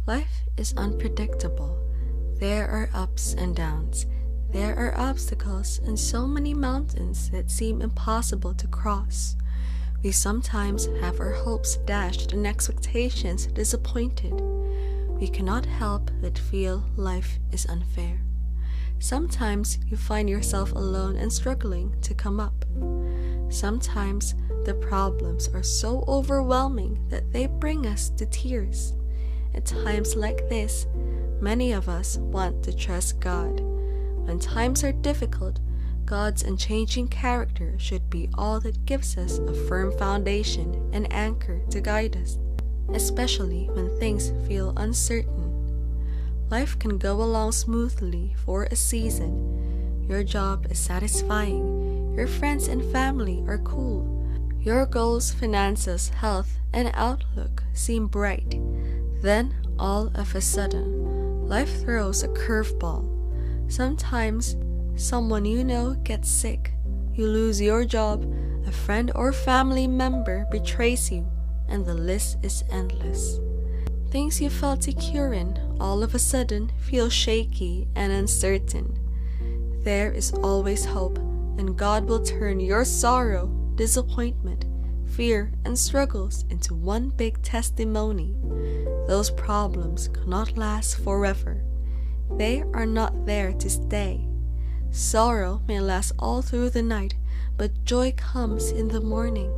Life is unpredictable. There are ups and downs. There are obstacles and so many mountains that seem impossible to cross. We sometimes have our hopes dashed and expectations disappointed. We cannot help but feel life is unfair. Sometimes you find yourself alone and struggling to come up. Sometimes the problems are so overwhelming that they bring us to tears. At times like this, many of us want to trust God. When times are difficult, God's unchanging character should be all that gives us a firm foundation and anchor to guide us, especially when things feel uncertain. Life can go along smoothly for a season. Your job is satisfying. Your friends and family are cool. Your goals, finances, health, and outlook seem bright. Then, all of a sudden, life throws a curveball. Sometimes, someone you know gets sick. You lose your job, a friend or family member betrays you, and the list is endless. Things you felt secure in all of a sudden feel shaky and uncertain. There is always hope, and God will turn your sorrow, disappointment, fear, and struggles into one big testimony. Those problems cannot last forever. They are not there to stay. Sorrow may last all through the night, but joy comes in the morning.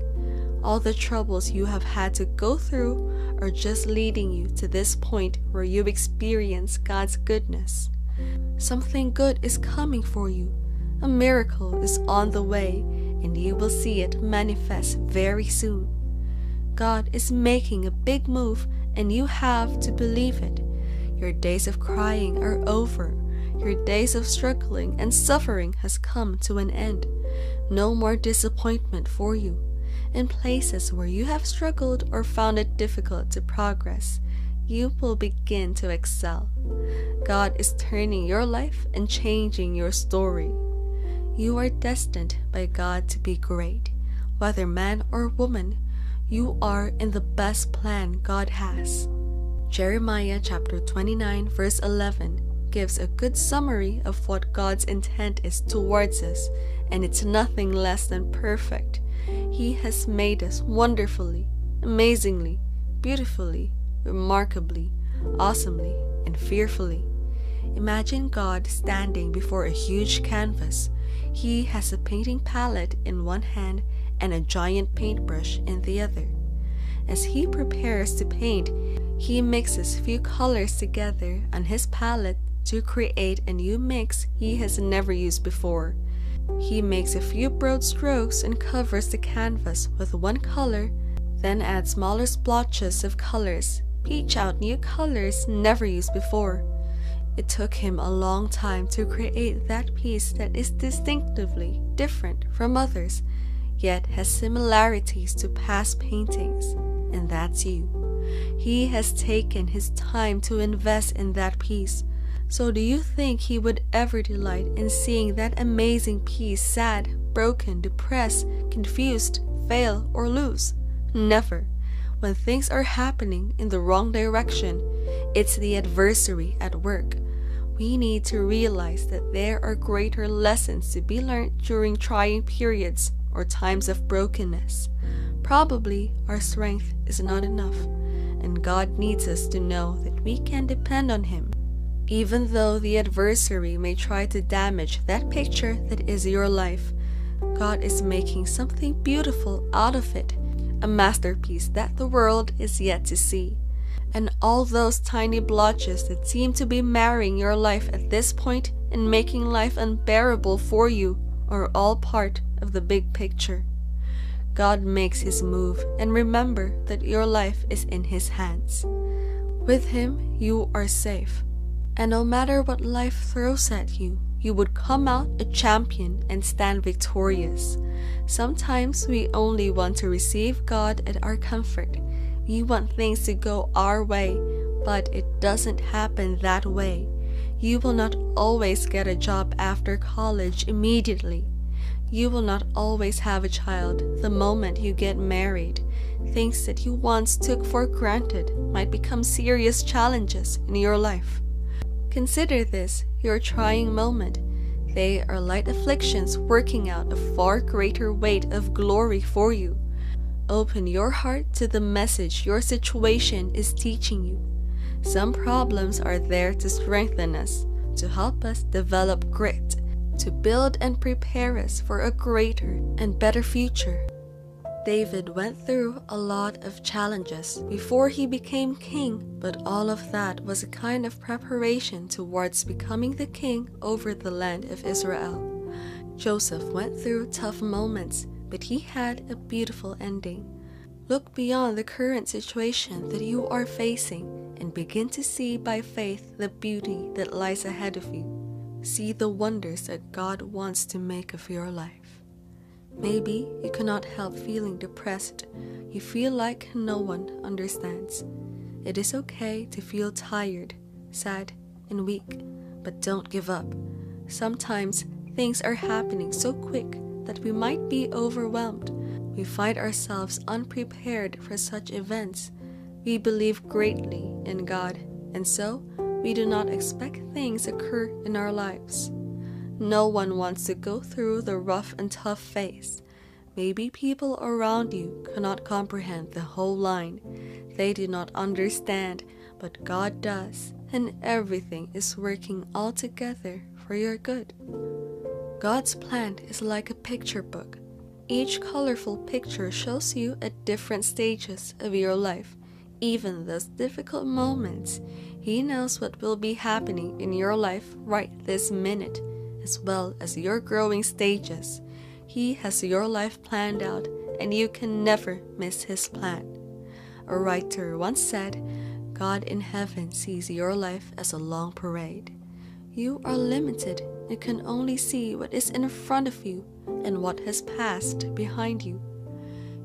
All the troubles you have had to go through are just leading you to this point where you experience God's goodness. Something good is coming for you. A miracle is on the way, and you will see it manifest very soon. God is making a big move, and you have to believe it. Your days of crying are over. Your days of struggling and suffering has come to an end. No more disappointment for you. In places where you have struggled or found it difficult to progress, you will begin to excel. God is turning your life and changing your story. You are destined by God to be great. Whether man or woman, you are in the best plan God has. Jeremiah chapter 29 verse 11 gives a good summary of what God's intent is towards us, and it's nothing less than perfect. He has made us wonderfully, amazingly, beautifully, remarkably, awesomely, and fearfully. Imagine God standing before a huge canvas. He has a painting palette in one hand and a giant paintbrush in the other. As he prepares to paint, he mixes few colors together on his palette to create a new mix he has never used before. He makes a few broad strokes and covers the canvas with one color, then adds smaller splotches of colors, each out new colors never used before. It took him a long time to create that piece that is distinctively different from others, yet has similarities to past paintings, and that's you. He has taken his time to invest in that piece. So do you think he would ever delight in seeing that amazing piece sad, broken, depressed, confused, fail, or lose? Never. When things are happening in the wrong direction, it's the adversary at work. We need to realize that there are greater lessons to be learned during trying periods or times of brokenness. Probably our strength is not enough, and God needs us to know that we can depend on Him. Even though the adversary may try to damage that picture that is your life, God is making something beautiful out of it, a masterpiece that the world is yet to see. And all those tiny blotches that seem to be marring your life at this point and making life unbearable for you are all part of the big picture. God makes His move, and remember that your life is in His hands. With Him, you are safe. And no matter what life throws at you, you would come out a champion and stand victorious. Sometimes we only want to receive God at our comfort. We want things to go our way, but it doesn't happen that way. You will not always get a job after college immediately. You will not always have a child the moment you get married. Things that you once took for granted might become serious challenges in your life. Consider this your trying moment. They are light afflictions working out a far greater weight of glory for you. Open your heart to the message your situation is teaching you. Some problems are there to strengthen us, to help us develop grit, to build and prepare us for a greater and better future. David went through a lot of challenges before he became king, but all of that was a kind of preparation towards becoming the king over the land of Israel. Joseph went through tough moments, but he had a beautiful ending. Look beyond the current situation that you are facing and begin to see by faith the beauty that lies ahead of you. See the wonders that God wants to make of your life. Maybe you cannot help feeling depressed. You feel like no one understands. It is okay to feel tired, sad, and weak, but don't give up. Sometimes things are happening so quick that we might be overwhelmed. We find ourselves unprepared for such events. We believe greatly in God, and so we do not expect things occur in our lives. No one wants to go through the rough and tough phase. Maybe people around you cannot comprehend the whole line. They do not understand, but God does, and everything is working all together for your good. God's plan is like a picture book. Each colorful picture shows you at different stages of your life. Even those difficult moments, He knows what will be happening in your life right this minute, as well as your growing stages. He has your life planned out, and you can never miss His plan. A writer once said, God in heaven sees your life as a long parade. You are limited and can only see what is in front of you and what has passed behind you.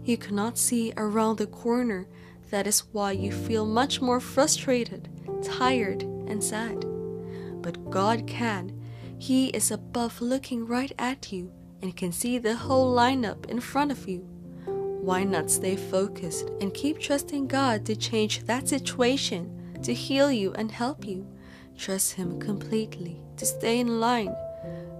You cannot see around the corner. That is why you feel much more frustrated, tired, and sad. But God can. He is above, looking right at you and can see the whole lineup in front of you. Why not stay focused and keep trusting God to change that situation, to heal you and help you? Trust Him completely, to stay in line.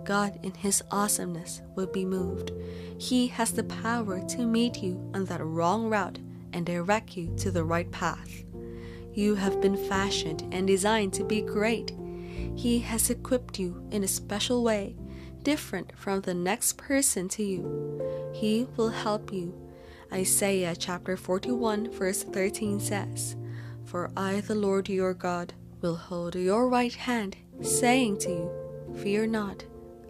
God in His awesomeness will be moved. He has the power to meet you on that wrong route and direct you to the right path. You have been fashioned and designed to be great. He has equipped you in a special way, different from the next person to you. He will help you. Isaiah chapter 41 verse 13 says, For I, the Lord your God, will hold your right hand, saying to you, Fear not,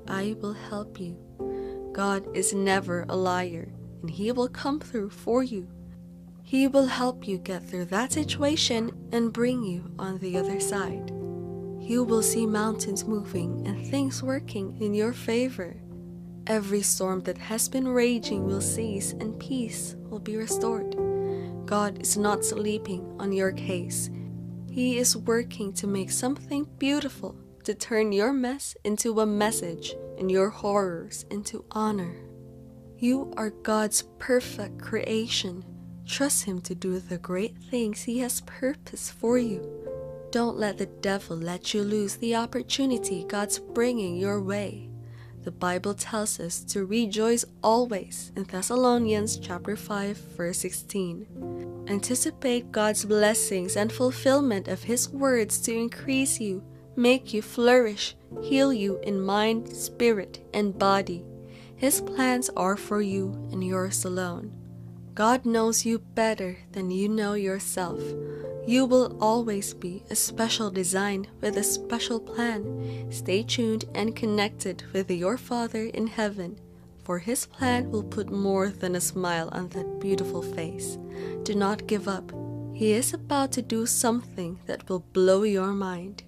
I will help you. God is never a liar, and He will come through for you. He will help you get through that situation and bring you on the other side. You will see mountains moving and things working in your favor. Every storm that has been raging will cease and peace will be restored. God is not sleeping on your case. He is working to make something beautiful, to turn your mess into a message and your horrors into honor. You are God's perfect creation. Trust Him to do the great things He has purposed for you. Don't let the devil let you lose the opportunity God's bringing your way. The Bible tells us to rejoice always in Thessalonians chapter 5 verse 16. Anticipate God's blessings and fulfillment of His words to increase you, make you flourish, heal you in mind, spirit, and body. His plans are for you and yours alone. God knows you better than you know yourself. You will always be a special design with a special plan. Stay tuned and connected with your Father in heaven, for His plan will put more than a smile on that beautiful face. Do not give up. He is about to do something that will blow your mind.